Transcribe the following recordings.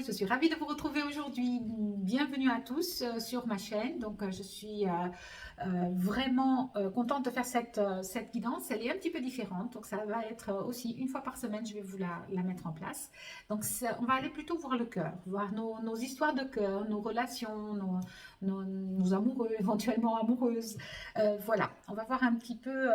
je suis ravie de vous retrouver aujourd'hui. Bienvenue à tous sur ma chaîne. Donc, je suis vraiment contente de faire cette guidance. Elle est un petit peu différente. Donc, ça va être aussi une fois par semaine, je vais vous la mettre en place. Donc, on va aller plutôt voir le cœur, voir nos histoires de cœur, nos relations, nos amoureux, éventuellement amoureuses. Voilà, on va voir un petit peu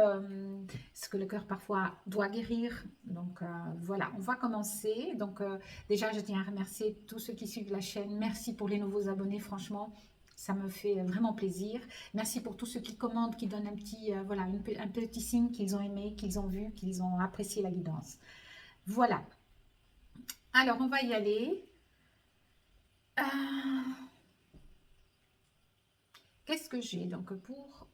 ce que le cœur parfois doit guérir. Donc, voilà, on va commencer. Donc, déjà, je tiens à remercier tous ceux qui suivent la chaîne. Merci pour les nouveaux abonnés, franchement, ça me fait vraiment plaisir. Merci pour tous ceux qui commentent, qui donnent un petit, voilà, un petit signe qu'ils ont aimé, qu'ils ont vu, qu'ils ont apprécié la guidance. Voilà. Alors, on va y aller. Euh, Qu'est-ce que j'ai donc pour...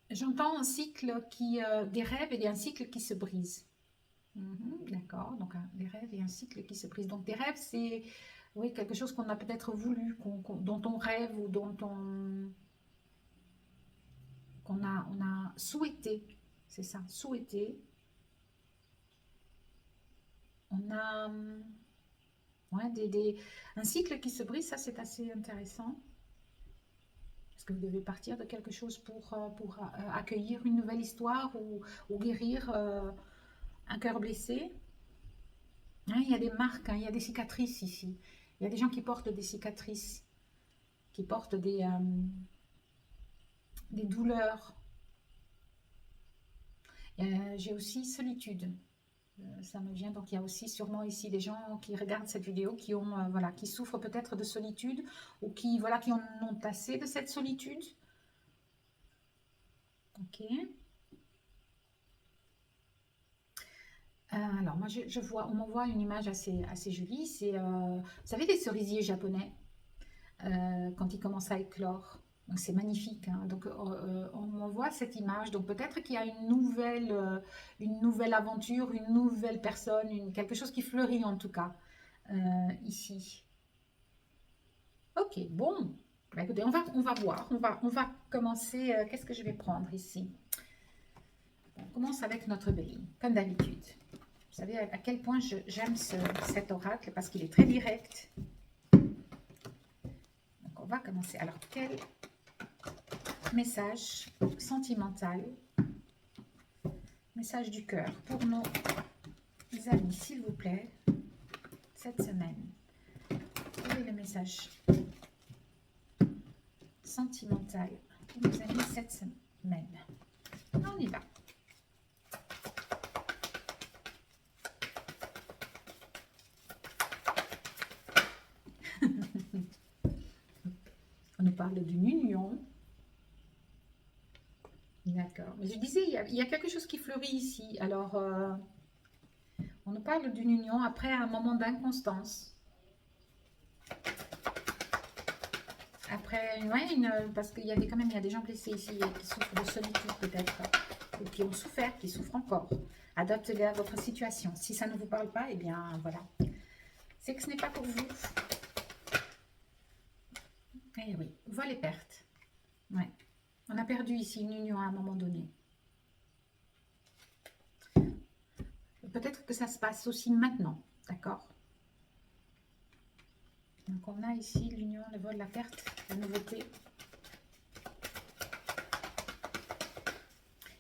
j'entends un cycle des rêves et un cycle qui se brise. D'accord, donc des rêves et un cycle qui se brise. Donc des rêves, c'est oui, quelque chose qu'on a peut-être voulu, dont on rêve ou on a souhaité. C'est ça, souhaité. On a ouais, un cycle qui se brise, ça c'est assez intéressant. Est-ce que vous devez partir de quelque chose pour accueillir une nouvelle histoire ou guérir un cœur blessé? Hein, il y a des marques, hein, il y a des cicatrices ici. Il y a des gens qui portent des cicatrices, qui portent des douleurs. J'ai aussi solitude. Ça me vient, donc il y a aussi sûrement ici des gens qui regardent cette vidéo qui ont, voilà, qui souffrent peut-être de solitude ou qui, voilà, qui en ont assez de cette solitude. Ok. Alors moi je vois, on m'envoie une image assez jolie. C'est, vous savez, des cerisiers japonais quand ils commencent à éclore. Donc c'est magnifique, hein. Donc on m'envoie cette image. Donc peut-être qu'il y a une nouvelle aventure, une nouvelle personne, quelque chose qui fleurit en tout cas ici. Ok, bon. Bah, écoutez, on va voir. On va commencer. Qu'est-ce que je vais prendre ici? On commence avec notre béline, comme d'habitude. Vous savez à quel point j'aime cet oracle parce qu'il est très direct. Donc on va commencer. Alors quel message sentimental, message du cœur pour nos amis, s'il vous plaît, cette semaine? Quel est le message sentimental pour nos amis cette semaine? On y va. On nous parle d'une union. D'accord. Mais je disais, il y a quelque chose qui fleurit ici. Alors, on nous parle d'une union après un moment d'inconstance. Après, ouais, parce qu'il y a quand même il y a des gens blessés ici qui souffrent de solitude peut-être, ou qui ont souffert, qui souffrent encore. Adaptez-les à votre situation. Si ça ne vous parle pas, eh bien voilà. C'est que ce n'est pas pour vous. Eh oui, voix les pertes. Ouais. On a perdu ici une union à un moment donné. Peut-être que ça se passe aussi maintenant, d'accord? Donc on a ici l'union, le vol, la perte, la nouveauté.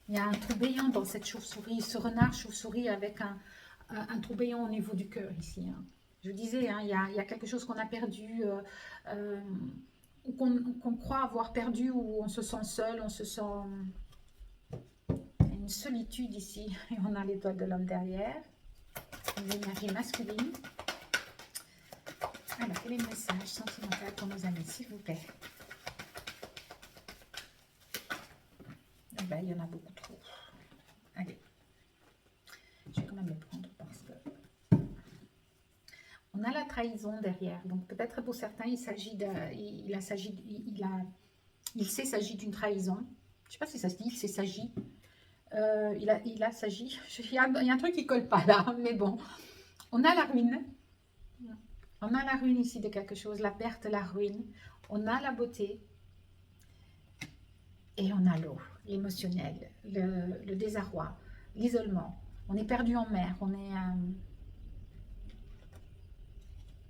Il y a un trou béant dans cette chauve-souris, ce renard chauve-souris avec un trou béant au niveau du cœur ici. Hein. Je vous disais, hein, il y a quelque chose qu'on a perdu, ou qu'on croit avoir perdu, où on se sent seul, on se sent... Il y a une solitude ici, et on a l'étoile de l'homme derrière. L'énergie masculine. Alors, quel est le message sentimental pour nos amis, s'il vous plaît? Eh ben, il y en a beaucoup trop. Allez. Je vais quand même le prendre parce que... On a la trahison derrière. Donc, peut-être pour certains, il s'agit de... Il sait s'agit d'une trahison. Je ne sais pas si ça se dit, il sait s'agit. Il a s'agit. Il y a un truc qui ne colle pas là, mais bon. On a la ruine. On a la ruine ici de quelque chose, la perte, la ruine. On a la beauté. Et on a l'eau, l'émotionnel, le désarroi, l'isolement. On est perdu en mer. On est...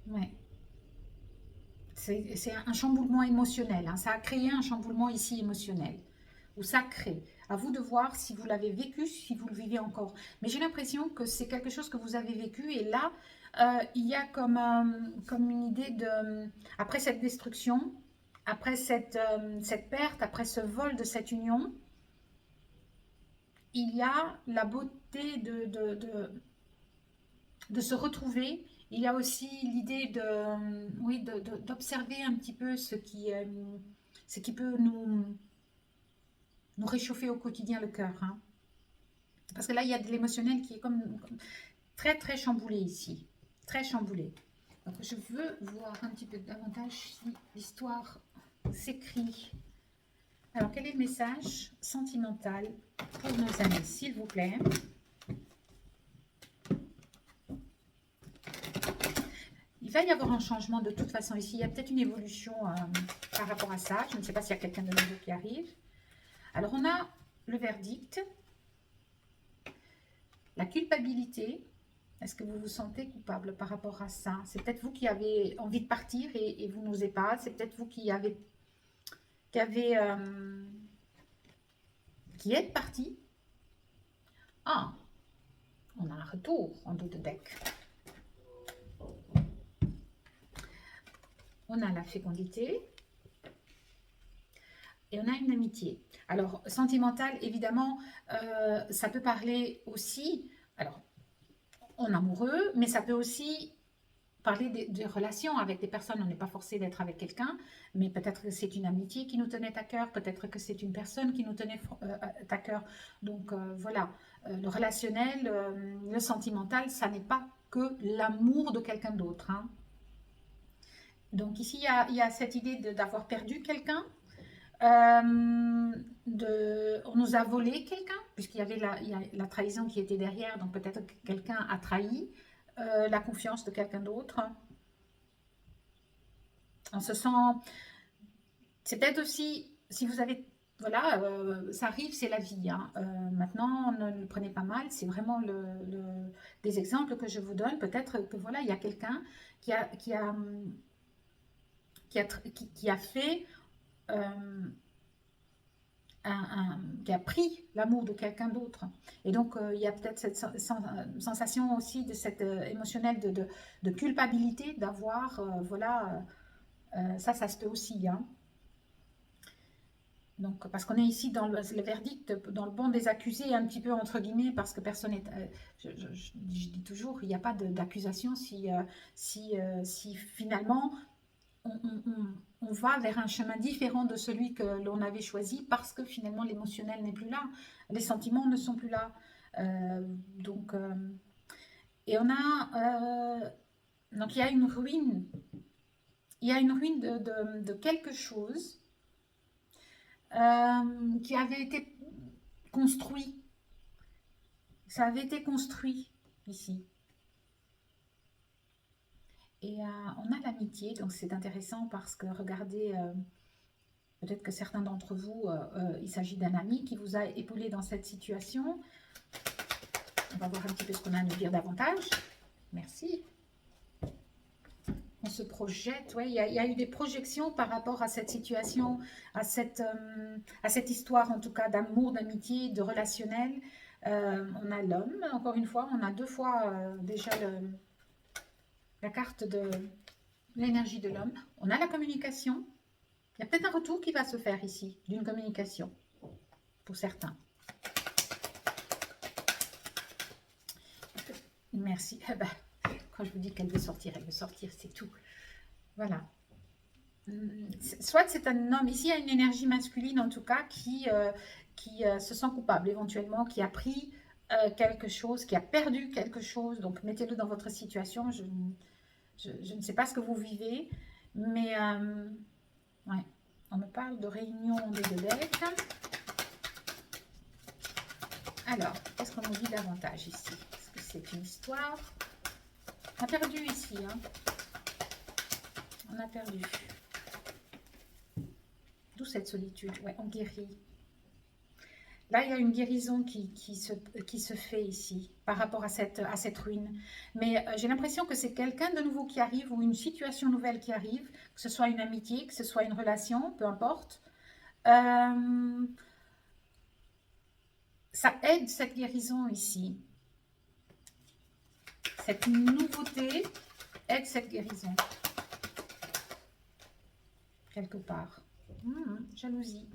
ouais. C'est un chamboulement émotionnel, hein. Ça a créé un chamboulement ici émotionnel. Ou ça crée. À vous de voir si vous l'avez vécu, si vous le vivez encore. Mais j'ai l'impression que c'est quelque chose que vous avez vécu. Et là, il y a comme une idée de... Après cette destruction, après cette perte, après ce vol de cette union, il y a la beauté de se retrouver. Il y a aussi l'idée oui, d'observer un petit peu ce qui peut nous réchauffer au quotidien le cœur, hein. Parce que là, il y a de l'émotionnel qui est comme très, très chamboulé ici. Très chamboulé. Donc, je veux voir un petit peu davantage si l'histoire s'écrit. Alors, quel est le message sentimental pour nos amis, s'il vous plaît? Il va y avoir un changement de toute façon ici. Il y a peut-être une évolution par rapport à ça. Je ne sais pas s'il y a quelqu'un de nouveau qui arrive. Alors, on a le verdict. La culpabilité. Est-ce que vous vous sentez coupable par rapport à ça? C'est peut-être vous qui avez envie de partir et vous n'osez pas. C'est peut-être vous qui êtes parti. Ah, on a un retour en dos de deck. On a la fécondité et on a une amitié. Alors, sentimental, évidemment, ça peut parler aussi, alors, en amoureux, mais ça peut aussi parler des relations avec des personnes. On n'est pas forcé d'être avec quelqu'un, mais peut-être que c'est une amitié qui nous tenait à cœur, peut-être que c'est une personne qui nous tenait à cœur. Donc, voilà, le relationnel, le sentimental, ça n'est pas que l'amour de quelqu'un d'autre, hein. Donc ici, il y a cette idée d'avoir perdu quelqu'un, on nous a volé quelqu'un, puisqu'il y avait il y a la trahison qui était derrière, donc peut-être que quelqu'un a trahi la confiance de quelqu'un d'autre. On se sent... C'est peut-être aussi, si vous avez... Voilà, ça arrive, c'est la vie, hein. Maintenant, ne le prenez pas mal, c'est vraiment des exemples que je vous donne. Peut-être que voilà, il y a quelqu'un qui a fait, qui a pris l'amour de quelqu'un d'autre. Et donc, il y a peut-être cette sensation aussi de cette émotionnelle de culpabilité d'avoir, voilà, ça se peut aussi, hein. Donc, parce qu'on est ici dans le verdict, dans le banc des accusés, un petit peu entre guillemets, parce que personne n'est... je dis toujours, il n'y a pas d'accusation si finalement on va vers un chemin différent de celui que l'on avait choisi, parce que finalement l'émotionnel n'est plus là, les sentiments ne sont plus là. Donc, et on a... donc il y a une ruine. Il y a une ruine de quelque chose qui avait été construit. Ça avait été construit ici. Et on a l'amitié, donc c'est intéressant parce que regardez, peut-être que certains d'entre vous, il s'agit d'un ami qui vous a épaulé dans cette situation. On va voir un petit peu ce qu'on a à nous dire davantage. Merci. On se projette, ouais, il y a eu des projections par rapport à cette situation, à cette histoire en tout cas d'amour, d'amitié, de relationnel. On a l'homme, encore une fois, on a deux fois déjà la carte de l'énergie de l'homme. On a la communication. Il y a peut-être un retour qui va se faire ici, d'une communication, pour certains. Merci. Eh ben, quand je vous dis qu'elle veut sortir, c'est tout. Voilà. Soit c'est un homme, ici il y a une énergie masculine en tout cas qui se sent coupable éventuellement, qui a pris quelque chose, qui a perdu quelque chose. Donc mettez-le dans votre situation. Je ne sais pas ce que vous vivez, mais ouais, on me parle de réunion des deux decks. Alors, qu'est-ce qu'on nous dit davantage ici? Est-ce que c'est une histoire? On a perdu ici, hein. On a perdu. D'où cette solitude? Ouais, on guérit. Là, il y a une guérison qui se fait ici par rapport à cette ruine. Mais j'ai l'impression que c'est quelqu'un de nouveau qui arrive ou une situation nouvelle qui arrive, que ce soit une amitié, que ce soit une relation, peu importe. Euh, Ça aide cette guérison ici. Cette nouveauté aide cette guérison. Quelque part. Jalousie.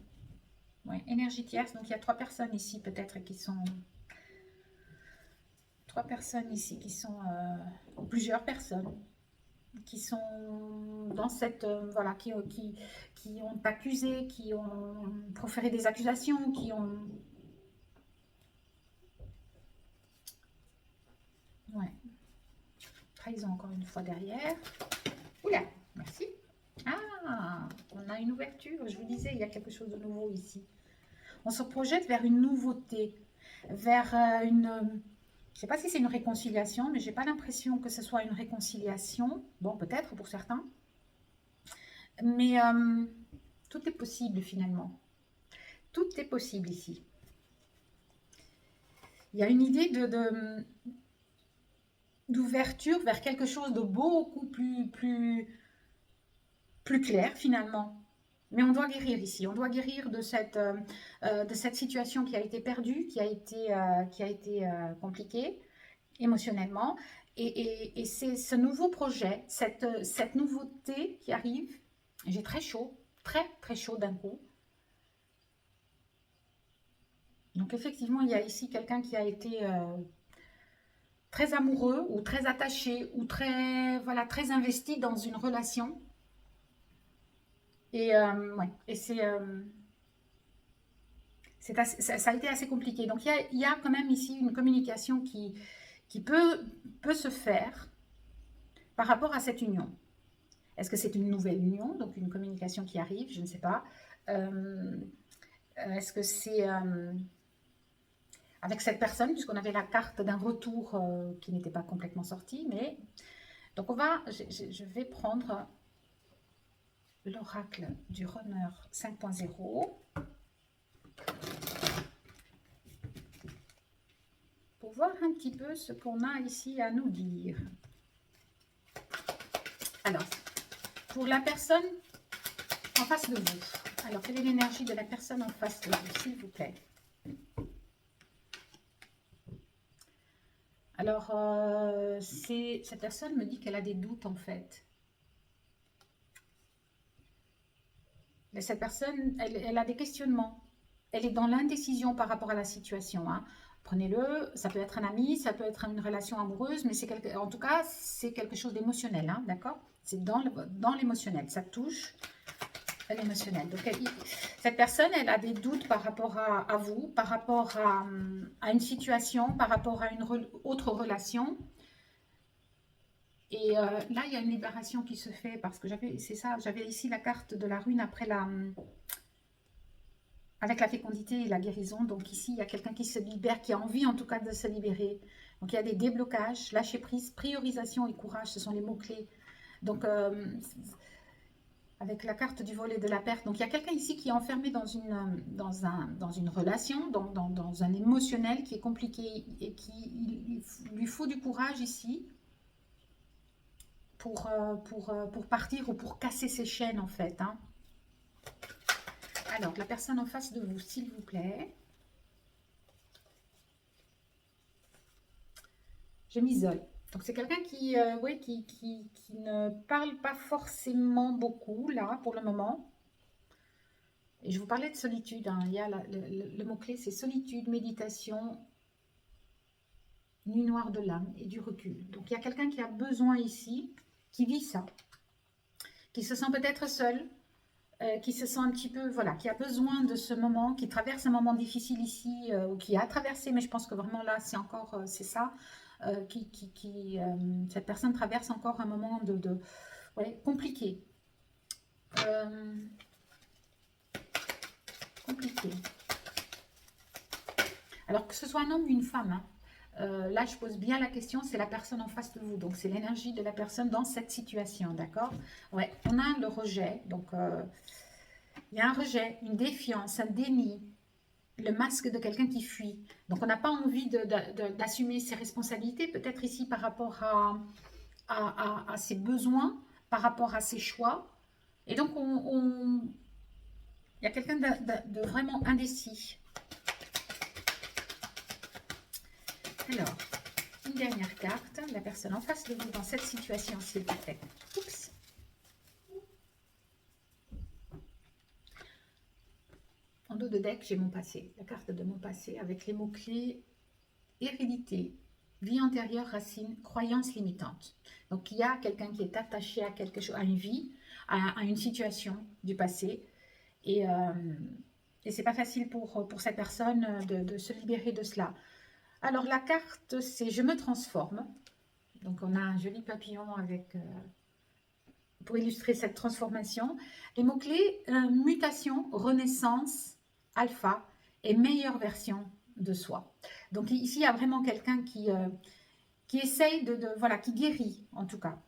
Ouais, énergie tierce. Donc il y a 3 personnes ici peut-être qui sont... 3 personnes ici qui sont... plusieurs personnes qui sont dans cette... voilà, qui ont accusé, qui ont proféré des accusations, qui ont... Ouais. Trahison encore une fois derrière. Oula, merci. Ah, on a une ouverture. Je vous disais, il y a quelque chose de nouveau ici. On se projette vers une nouveauté, vers une... Je ne sais pas si c'est une réconciliation, mais je n'ai pas l'impression que ce soit une réconciliation. Bon, peut-être pour certains. Mais tout est possible finalement. Tout est possible ici. Il y a une idée d'ouverture vers quelque chose de beaucoup plus clair finalement. Mais on doit guérir ici, on doit guérir de cette situation qui a été perdue, qui a été compliquée émotionnellement. Et c'est ce nouveau projet, cette nouveauté qui arrive. J'ai très chaud, très très chaud d'un coup. Donc effectivement, il y a ici quelqu'un qui a été très amoureux ou très attaché ou très, voilà, très investi dans une relation. Et, ouais, et ça a été assez compliqué. Donc il y a quand même ici une communication qui peut se faire par rapport à cette union. Est-ce que c'est une nouvelle union, donc une communication qui arrive, je ne sais pas. Est-ce que c'est avec cette personne, puisqu'on avait la carte d'un retour qui n'était pas complètement sortie, mais donc je vais prendre l'oracle du runner 5.0 pour voir un petit peu ce qu'on a ici à nous dire. Alors, pour la personne en face de vous, alors quelle est l'énergie de la personne en face de vous, s'il vous plaît? Alors, cette personne me dit qu'elle a des doutes en fait. Mais cette personne, elle a des questionnements. Elle est dans l'indécision par rapport à la situation. Hein. Prenez-le, ça peut être un ami, ça peut être une relation amoureuse, mais en tout cas, c'est quelque chose d'émotionnel, hein, d'accord? C'est dans l'émotionnel, ça touche l'émotionnel. Donc, cette personne, elle a des doutes par rapport à vous, par rapport à une situation, par rapport à une autre relation. Et là, il y a une libération qui se fait parce que j'avais ici la carte de la rune après avec la fécondité et la guérison. Donc ici, il y a quelqu'un qui se libère, qui a envie en tout cas de se libérer. Donc il y a des déblocages, lâcher prise, priorisation et courage, ce sont les mots-clés. Donc avec la carte du vol et de la perte. Donc il y a quelqu'un ici qui est enfermé dans une relation, dans un émotionnel qui est compliqué et il lui faut du courage ici. Pour partir ou pour casser ses chaînes en fait. Hein. Alors, la personne en face de vous, s'il vous plaît. Je m'isole. Donc, c'est quelqu'un qui ne parle pas forcément beaucoup, là, pour le moment. Et je vous parlais de solitude. Hein. Il y a le mot-clé, c'est solitude, méditation, nuit noire de l'âme et du recul. Donc, il y a quelqu'un qui a besoin ici, qui vit ça, qui se sent peut-être seul, qui se sent un petit peu, voilà, qui a besoin de ce moment, qui traverse un moment difficile ici, ou qui a traversé, mais je pense que vraiment là, c'est encore, c'est ça, cette personne traverse encore un moment ouais, compliqué. Compliqué. Alors que ce soit un homme ou une femme, hein, là, je pose bien la question, c'est la personne en face de vous. Donc, c'est l'énergie de la personne dans cette situation, d'accord? Ouais, on a le rejet. Donc, il y a un rejet, une défiance, un déni. le masque de quelqu'un qui fuit. Donc, on n'a pas envie d'assumer ses responsabilités, peut-être ici par rapport à ses besoins, par rapport à ses choix. Et donc, il y a quelqu'un de vraiment indécis. Alors, une dernière carte. La personne en face de vous dans cette situation, s'il vous plaît. Oups. En dos de deck, j'ai mon passé. La carte de mon passé avec les mots-clés hérédité, vie antérieure, racine, croyance limitante. Donc, il y a quelqu'un qui est attaché à quelque chose, à une vie, à une situation du passé. Et c'est pas facile pour cette personne de se libérer de cela. Alors, la carte, c'est « Je me transforme ». Donc, on a un joli papillon avec, pour illustrer cette transformation. Les mots-clés, mutation, renaissance, alpha et meilleure version de soi. Donc, ici, il y a vraiment quelqu'un qui essaye voilà, qui guérit, en tout cas.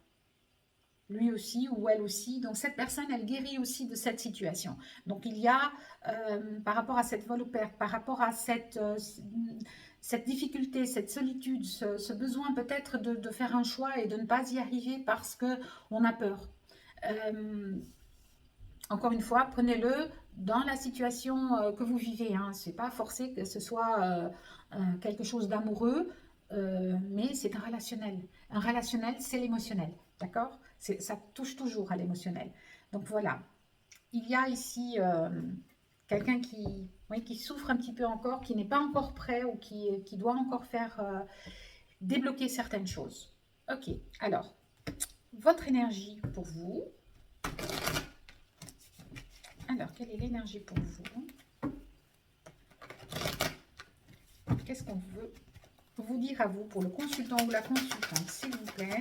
Lui aussi ou elle aussi. Donc, cette personne, elle guérit aussi de cette situation. Donc, il y a, par rapport à cette vol au perte, par rapport à cette difficulté, cette solitude, ce besoin peut-être de faire un choix et de ne pas y arriver parce qu'on a peur. Encore une fois, prenez-le dans la situation que vous vivez. Hein. Ce n'est pas forcé que ce soit quelque chose d'amoureux, mais c'est un relationnel. Un relationnel, c'est l'émotionnel. D'accord? Ça touche toujours à l'émotionnel. Donc voilà. Il y a ici quelqu'un qui souffre un petit peu encore, qui n'est pas encore prêt ou qui doit encore faire débloquer certaines choses. Ok, alors, votre énergie pour vous. Alors, quelle est l'énergie pour vous? Qu'est-ce qu'on veut vous dire à vous pour le consultant ou la consultante, s'il vous plaît,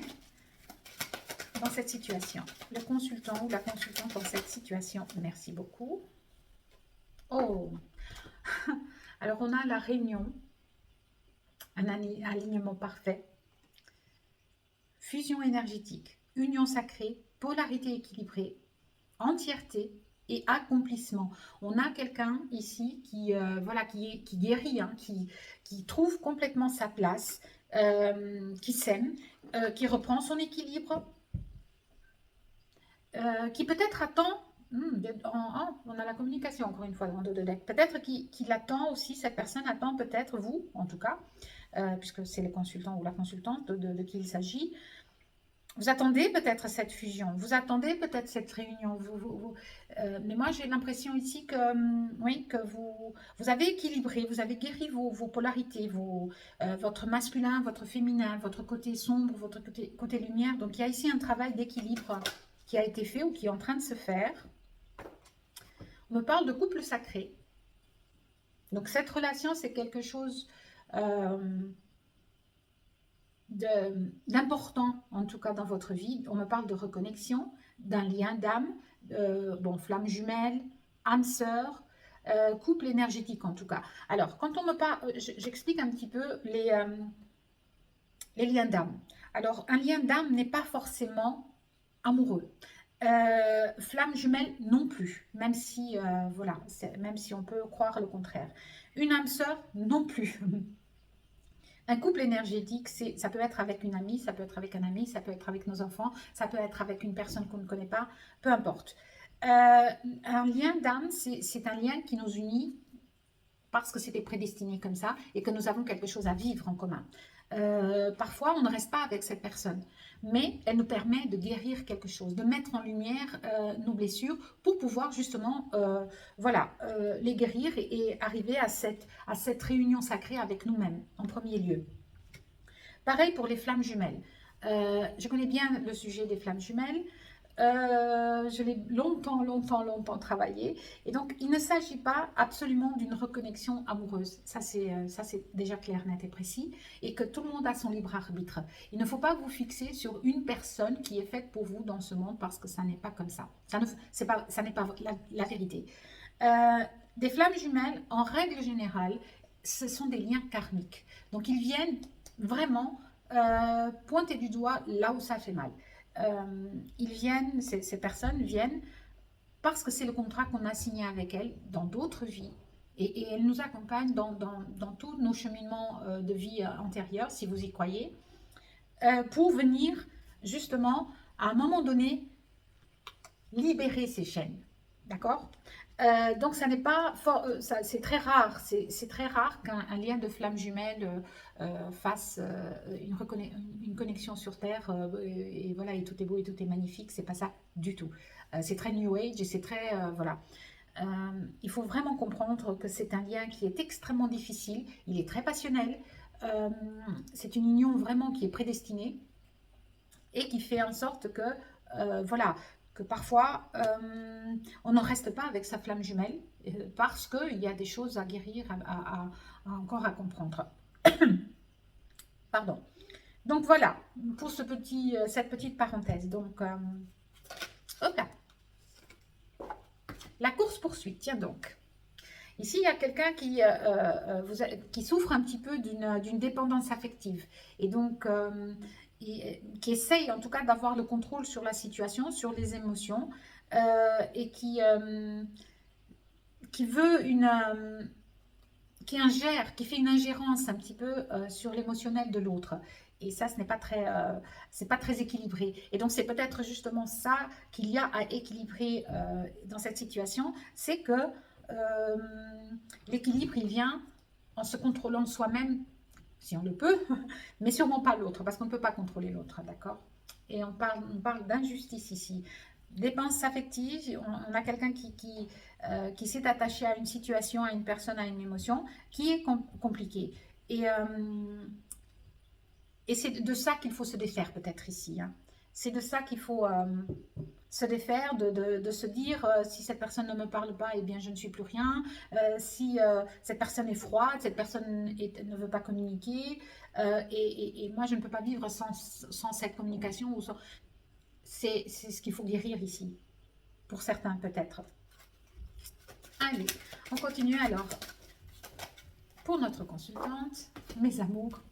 dans cette situation? Le consultant ou la consultante dans cette situation. Merci beaucoup. Oh, alors on a la réunion, un alignement parfait, fusion énergétique, union sacrée, polarité équilibrée, entièreté et accomplissement. On a quelqu'un ici qui, voilà, qui guérit, hein, qui trouve complètement sa place, qui s'aime, qui reprend son équilibre, qui peut-être attend, on a la communication encore une fois dans le deck, peut-être qu'il attend aussi, cette personne attend peut-être, vous en tout cas, puisque c'est le consultant ou la consultante de qui il s'agit. Vous attendez peut-être cette fusion, vous attendez peut-être cette réunion, mais moi j'ai l'impression ici que, oui, que vous avez équilibré, vous avez guéri vos polarités, votre masculin, votre féminin, votre côté sombre, votre côté lumière. Donc il y a ici un travail d'équilibre qui a été fait ou qui est en train de se faire. On me parle de couple sacré. Donc cette relation, c'est quelque chose d'important, en tout cas dans votre vie. On me parle de reconnexion, d'un lien d'âme, bon, flamme jumelle, âme sœur, couple énergétique en tout cas. Alors, quand on me parle, j'explique un petit peu les liens d'âme. Alors, un lien d'âme n'est pas forcément amoureux. Flamme jumelle non plus, même si, voilà, même si on peut croire le contraire. Une âme sœur non plus. Un couple énergétique, ça peut être avec une amie, ça peut être avec un ami, ça peut être avec nos enfants, ça peut être avec une personne qu'on ne connaît pas, peu importe. Un lien d'âme, c'est un lien qui nous unit parce que c'était prédestiné comme ça et que nous avons quelque chose à vivre en commun. Parfois, on ne reste pas avec cette personne, mais elle nous permet de guérir quelque chose, de mettre en lumière nos blessures pour pouvoir justement voilà, les guérir et arriver à cette réunion sacrée avec nous-mêmes en premier lieu. Pareil pour les flammes jumelles. Je connais bien le sujet des flammes jumelles. Je l'ai longtemps travaillé. Et donc, il ne s'agit pas absolument d'une reconnexion amoureuse. Ça, c'est déjà clair, net et précis. Et que tout le monde a son libre arbitre. Il ne faut pas vous fixer sur une personne qui est faite pour vous dans ce monde parce que ça n'est pas comme ça. Ça n'est pas la vérité. Des flammes jumelles, en règle générale, ce sont des liens karmiques. Donc, ils viennent vraiment pointer du doigt là où ça fait mal. Ces personnes viennent parce que c'est le contrat qu'on a signé avec elles dans d'autres vies et elle nous accompagne dans tous nos cheminements de vie antérieurs, si vous y croyez, pour venir justement, à un moment donné, libérer ces chaînes. D'accord. Donc ça n'est pas c'est très rare, c'est très rare qu'un lien de flamme jumelle fasse une connexion sur Terre et voilà, et tout est beau et tout est magnifique, c'est pas ça du tout. C'est très New Age et c'est très voilà. Il faut vraiment comprendre que c'est un lien qui est extrêmement difficile, il est très passionnel, euh, c'est une union vraiment qui est prédestinée et qui fait en sorte que, voilà, que parfois, on n'en reste pas avec sa flamme jumelle, parce qu'il y a des choses à guérir, encore à comprendre. Pardon. Donc voilà, pour cette petite parenthèse. Donc, hop là. La course-poursuite, tiens donc. Ici, il y a quelqu'un qui souffre un petit peu d'une dépendance affective. Et donc, qui essaye en tout cas d'avoir le contrôle sur la situation, sur les émotions, et qui veut qui fait une ingérence un petit peu sur l'émotionnel de l'autre. Et ça, ce n'est pas très, c'est pas très équilibré. Et donc, c'est peut-être justement ça qu'il y a à équilibrer dans cette situation, c'est que l'équilibre, il vient en se contrôlant soi-même, si on le peut, mais sûrement pas l'autre, parce qu'on ne peut pas contrôler l'autre, d'accord. Et on parle d'injustice ici. Dépense affective, on a quelqu'un qui s'est attaché à une situation, à une personne, à une émotion, qui est compliquée. Et c'est de ça qu'il faut se défaire peut-être ici. Hein. C'est de ça qu'il faut se défaire, de se dire si cette personne ne me parle pas, eh bien je ne suis plus rien. Si cette personne est froide, cette personne ne veut pas communiquer, et moi je ne peux pas vivre sans cette communication. C'est ce qu'il faut guérir ici, pour certains peut-être. Allez, on continue alors. Pour notre consultante, mes amours,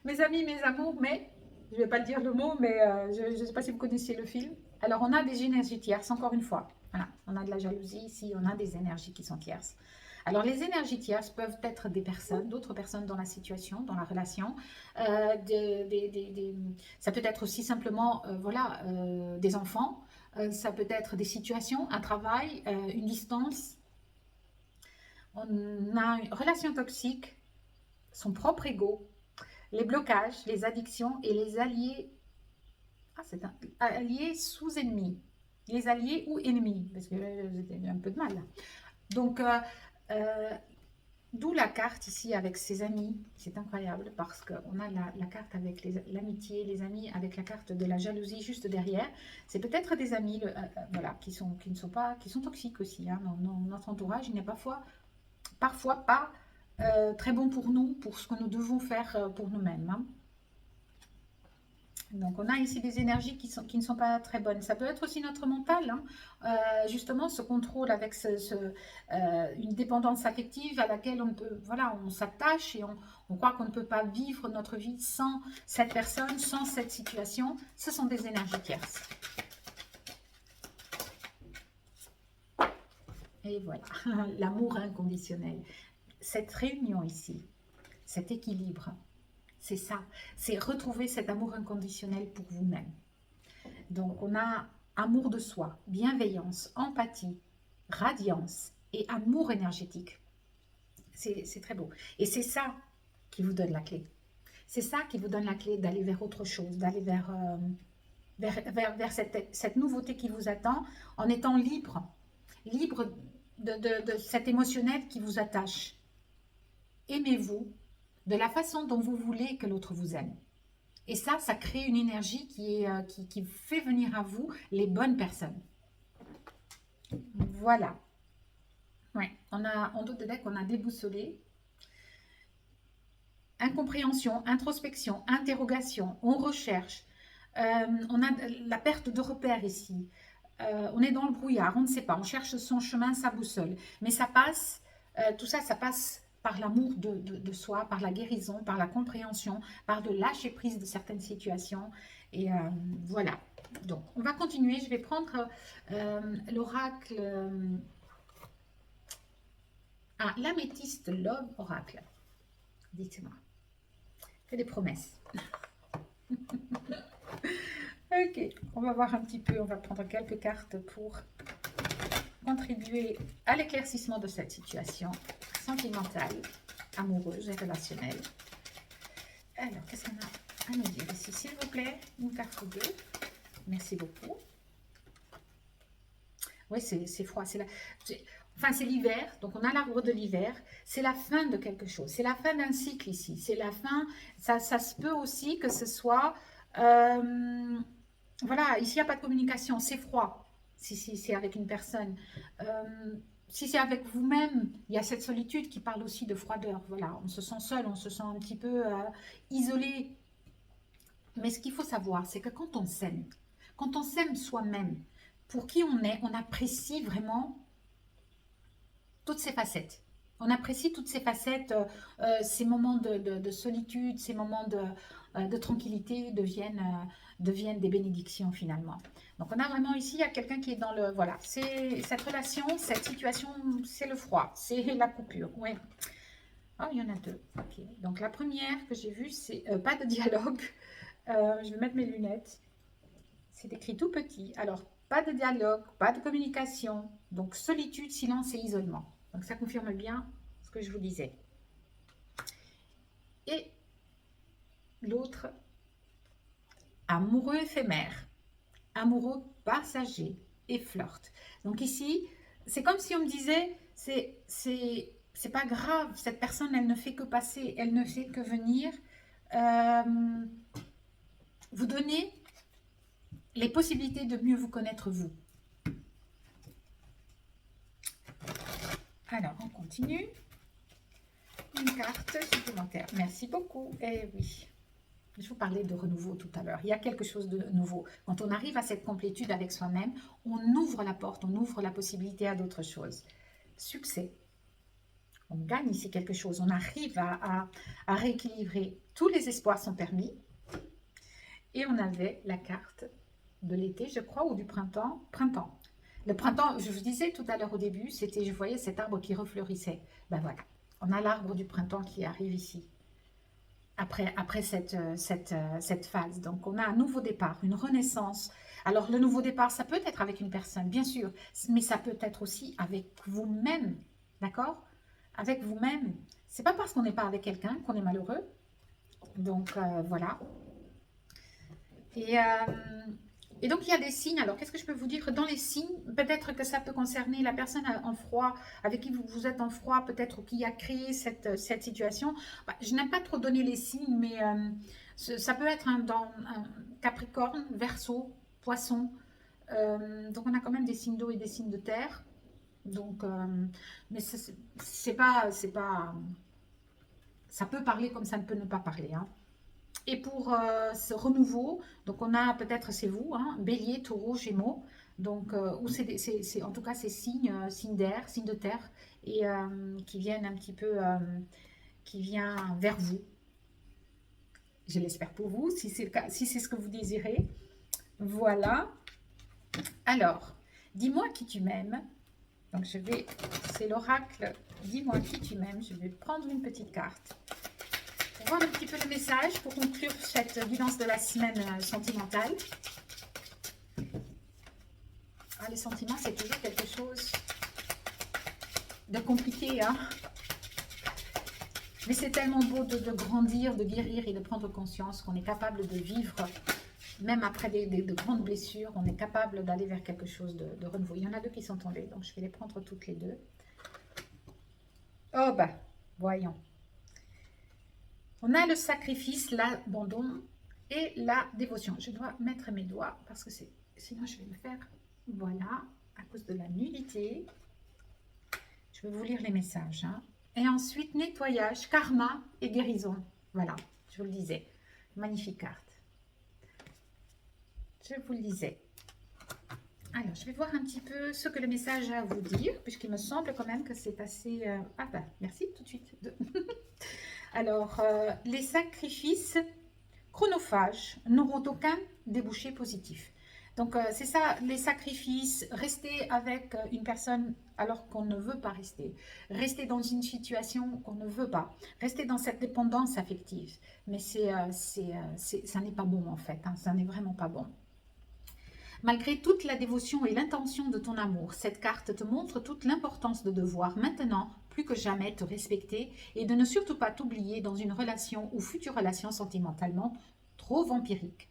mes amis, mes amours, mais je ne vais pas dire le mot, mais je ne sais pas si vous connaissiez le film. Alors, on a des énergies tierces, encore une fois. Voilà, on a de la jalousie ici, on a des énergies qui sont tierces. Alors, les énergies tierces peuvent être des personnes, d'autres personnes dans la situation, dans la relation. Ça peut être aussi simplement, voilà, des enfants. Ça peut être des situations, un travail, une distance. On a une relation toxique, son propre ego, les blocages, les addictions et les alliés. Ah, c'est un allié sous-ennemi. Les alliés ou ennemis, parce que j'ai un peu de mal. Donc, d'où la carte ici avec ses amis. C'est incroyable parce qu'on a la carte avec l'amitié, les amis, avec la carte de la jalousie juste derrière. C'est peut-être des amis voilà, qui sont toxiques aussi. Hein. Notre entourage, il n'est parfois pas très bon pour nous, pour ce que nous devons faire pour nous-mêmes. Hein. Donc, on a ici des énergies qui ne sont pas très bonnes. Ça peut être aussi notre mental, hein. Justement, ce contrôle avec une dépendance affective à laquelle on s'attache et on croit qu'on ne peut pas vivre notre vie sans cette personne, sans cette situation. Ce sont des énergies tierces. Et voilà, l'amour inconditionnel. Cette réunion ici, cet équilibre, c'est ça, c'est retrouver cet amour inconditionnel pour vous-même. Donc, on a amour de soi, bienveillance, empathie, radiance et amour énergétique. C'est très beau. Et c'est ça qui vous donne la clé. C'est ça qui vous donne la clé d'aller vers autre chose, d'aller vers cette nouveauté qui vous attend en étant libre de cet émotionnel qui vous attache. Aimez-vous de la façon dont vous voulez que l'autre vous aime. Et ça crée une énergie qui fait venir à vous les bonnes personnes. Voilà. Ouais, en dos de deck, on a déboussolé. Incompréhension, introspection, interrogation, on recherche. On a la perte de repères ici. On est dans le brouillard, on ne sait pas. On cherche son chemin, sa boussole. Mais ça passe, tout ça, ça passe par l'amour de soi, par la guérison, par la compréhension, par de lâcher prise de certaines situations. Et voilà. Donc, on va continuer. Je vais prendre l'oracle Ah, l'améthyste Love Oracle. Dites-moi. Fais des promesses. Ok, on va voir un petit peu, on va prendre quelques cartes pour contribuer à l'éclaircissement de cette situation sentimentale, amoureuse et relationnelle. Alors, qu'est-ce qu'on a à nous dire ici, s'il vous plaît? Une carte ou deux. Merci beaucoup. Oui, c'est froid. Enfin, c'est l'hiver, donc on a l'arbre de l'hiver. C'est la fin de quelque chose. C'est la fin d'un cycle ici. C'est la fin. Ça se peut aussi que ce soit... voilà, ici, il n'y a pas de communication. C'est froid si c'est avec une personne. Si c'est avec vous-même, il y a cette solitude qui parle aussi de froideur. Voilà, on se sent seul, on se sent un petit peu isolé. Mais ce qu'il faut savoir, c'est que quand on s'aime soi-même, pour qui on est, on apprécie vraiment toutes ces facettes. On apprécie toutes ces facettes, ces moments de solitude, ces moments de tranquillité deviennent des bénédictions finalement. Donc on a vraiment ici, il y a quelqu'un qui est dans le... Voilà, c'est cette relation, cette situation, c'est le froid, c'est la coupure. Ouais. Oh, il y en a deux. Ok. Donc la première que j'ai vue, c'est pas de dialogue. Je vais mettre mes lunettes. C'est écrit tout petit. Alors, pas de dialogue, pas de communication. Donc, solitude, silence et isolement. Donc, ça confirme bien ce que je vous disais. Et l'autre, amoureux éphémère, amoureux passager et flirt. Donc ici, c'est comme si on me disait, c'est pas grave, cette personne, elle ne fait que passer, elle ne fait que venir. Vous donner les possibilités de mieux vous connaître vous. Alors, on continue. Une carte supplémentaire. Merci beaucoup. Eh oui, je vous parlais de renouveau tout à l'heure. Il y a quelque chose de nouveau. Quand on arrive à cette complétude avec soi-même, on ouvre la porte, on ouvre la possibilité à d'autres choses. Succès. On gagne ici quelque chose. On arrive à rééquilibrer. Tous les espoirs sont permis. Et on avait la carte de l'été, je crois, ou du printemps. Printemps. Le printemps, je vous disais tout à l'heure au début, c'était, je voyais cet arbre qui refleurissait. Ben voilà, on a l'arbre du printemps qui arrive ici, après cette phase. Donc on a un nouveau départ, une renaissance. Alors le nouveau départ, ça peut être avec une personne, bien sûr, mais ça peut être aussi avec vous-même, d'accord? Avec vous-même. C'est pas parce qu'on n'est pas avec quelqu'un qu'on est malheureux. Donc voilà. Et donc, il y a des signes. Alors, qu'est-ce que je peux vous dire? Dans les signes, peut-être que ça peut concerner la personne en froid, avec qui vous êtes en froid, peut-être qui a créé cette situation. Bah, je n'aime pas trop donner les signes, mais ça peut être dans un Capricorne, Verseau, Poisson. Donc, on a quand même des signes d'eau et des signes de terre. Donc, mais c'est pas, ça peut parler comme ça ne peut ne pas parler, hein. Et pour ce renouveau, donc on a peut-être, c'est vous, hein, Bélier, Taureau, Gémeaux, donc ou en tout cas ces signes, signes d'air, signes de terre, et qui viennent un petit peu, qui vient vers vous. Je l'espère pour vous, si c'est le cas, si c'est ce que vous désirez. Voilà. Alors, dis-moi qui tu m'aimes. Donc c'est l'oracle. Dis-moi qui tu m'aimes. Je vais prendre une petite carte. Voir un petit peu le message pour conclure cette guidance de la semaine sentimentale. Ah, les sentiments, c'est toujours quelque chose de compliqué, hein. Mais c'est tellement beau de grandir, de guérir et de prendre conscience qu'on est capable de vivre, même après de grandes blessures, on est capable d'aller vers quelque chose de renouveau. Il y en a deux qui sont tombées, donc je vais les prendre toutes les deux. Oh bah, voyons. On a le sacrifice, l'abandon et la dévotion. Je dois mettre mes doigts parce que sinon je vais me faire, voilà, à cause de la nudité. Je vais vous lire les messages, hein. Et ensuite, nettoyage, karma et guérison. Voilà, je vous le disais. Magnifique carte. Je vous le disais. Alors, je vais voir un petit peu ce que le message a à vous dire, puisqu'il me semble quand même que c'est assez... Ah bah, merci tout de suite. Alors, les sacrifices chronophages n'auront aucun débouché positif. Donc, c'est ça, les sacrifices, rester avec une personne alors qu'on ne veut pas rester, rester dans une situation qu'on ne veut pas, rester dans cette dépendance affective. Mais ça n'est pas bon en fait, hein, ça n'est vraiment pas bon. Malgré toute la dévotion et l'intention de ton amour, cette carte te montre toute l'importance de devoir maintenant, plus que jamais, te respecter et de ne surtout pas t'oublier dans une relation ou future relation sentimentalement trop vampirique.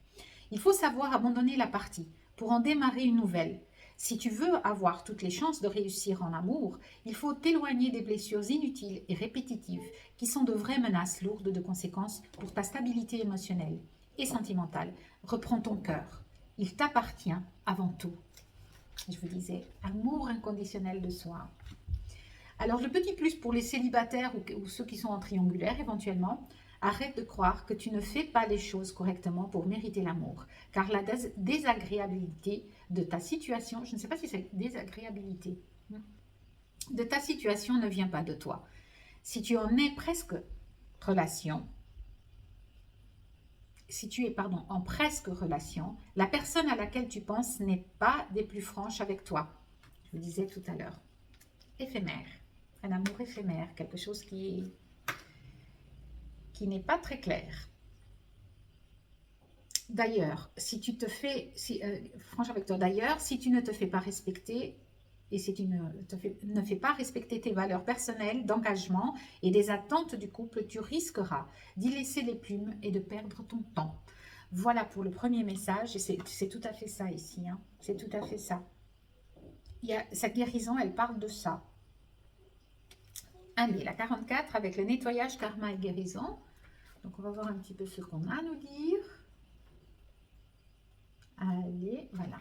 Il faut savoir abandonner la partie pour en démarrer une nouvelle. Si tu veux avoir toutes les chances de réussir en amour, il faut t'éloigner des blessures inutiles et répétitives qui sont de vraies menaces lourdes de conséquences pour ta stabilité émotionnelle et sentimentale. Reprends ton cœur. Il t'appartient avant tout. Je vous disais, amour inconditionnel de soi. Alors le petit plus pour les célibataires ou ceux qui sont en triangulaire éventuellement, arrête de croire que tu ne fais pas les choses correctement pour mériter l'amour, car la désagréabilité de ta situation, je ne sais pas si c'est désagréabilité, de ta situation ne vient pas de toi. Si tu en es presque relation, si tu es en presque relation, la personne à laquelle tu penses n'est pas des plus franches avec toi. Je vous disais tout à l'heure. Éphémère. Un amour éphémère, quelque chose qui n'est pas très clair. D'ailleurs, si tu te fais, franche avec toi, d'ailleurs, si tu ne te fais pas respecter, et si tu ne fais pas respecter tes valeurs personnelles, d'engagement et des attentes du couple, tu risqueras d'y laisser les plumes et de perdre ton temps. Voilà pour le premier message, et c'est tout à fait ça ici, hein. C'est tout à fait ça. Cette guérison, elle parle de ça. Allez, la 44 avec le nettoyage, karma et guérison. Donc, on va voir un petit peu ce qu'on a à nous dire. Allez, voilà.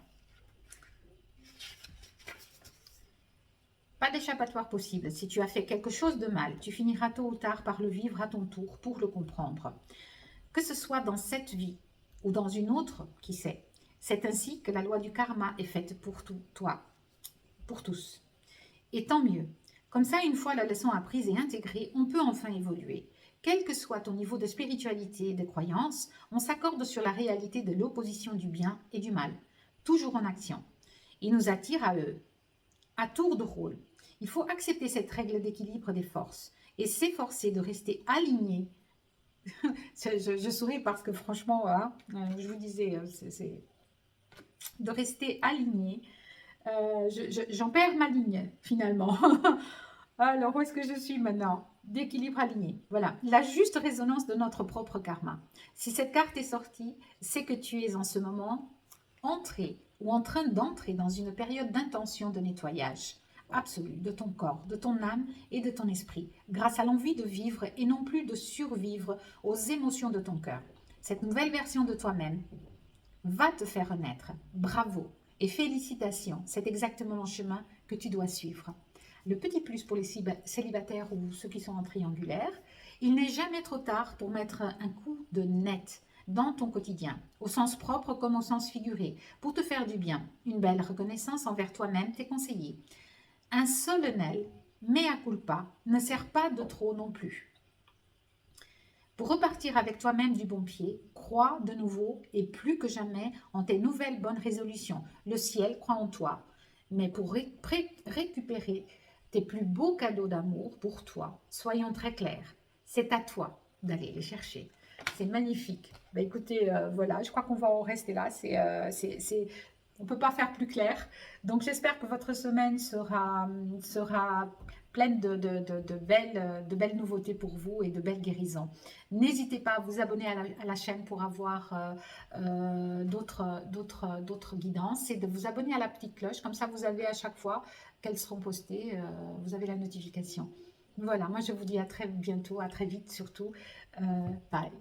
Pas d'échappatoire possible. Si tu as fait quelque chose de mal, tu finiras tôt ou tard par le vivre à ton tour pour le comprendre. Que ce soit dans cette vie ou dans une autre, qui sait. C'est ainsi que la loi du karma est faite pour toi, pour tous. Et tant mieux. Comme ça, une fois la leçon apprise et intégrée, on peut enfin évoluer. Quel que soit ton niveau de spiritualité et de croyance, on s'accorde sur la réalité de l'opposition du bien et du mal, toujours en action. Il nous attire à eux, à tour de rôle. Il faut accepter cette règle d'équilibre des forces et s'efforcer de rester aligné. je souris parce que franchement, hein, je vous disais, c'est de rester aligné. J'en perds ma ligne finalement. Alors, où est-ce que je suis maintenant? D'équilibre aligné. Voilà, la juste résonance de notre propre karma. Si cette carte est sortie, c'est que tu es en ce moment entré ou en train d'entrer dans une période d'intention de nettoyage absolu de ton corps, de ton âme et de ton esprit, grâce à l'envie de vivre et non plus de survivre aux émotions de ton cœur. Cette nouvelle version de toi-même va te faire renaître. Bravo et félicitations, c'est exactement le chemin que tu dois suivre. Le petit plus pour les célibataires ou ceux qui sont en triangulaire, il n'est jamais trop tard pour mettre un coup de net dans ton quotidien, au sens propre comme au sens figuré, pour te faire du bien. Une belle reconnaissance envers toi-même, tes conseillers. Un solennel mea culpa ne sert pas de trop non plus. Pour repartir avec toi-même du bon pied, crois de nouveau et plus que jamais en tes nouvelles bonnes résolutions. Le ciel croit en toi. Mais pour récupérer tes plus beaux cadeaux d'amour pour toi, soyons très clairs, c'est à toi d'aller les chercher. C'est magnifique. Bah, écoutez, voilà, je crois qu'on va en rester là. On ne peut pas faire plus clair. Donc, j'espère que votre semaine sera pleine de belles nouveautés pour vous et de belles guérisons. N'hésitez pas à vous abonner à la chaîne pour avoir d'autres guidances et de vous abonner à la petite cloche. Comme ça, vous avez à chaque fois qu'elles seront postées, vous avez la notification. Voilà, moi je vous dis à très bientôt, à très vite surtout. Bye.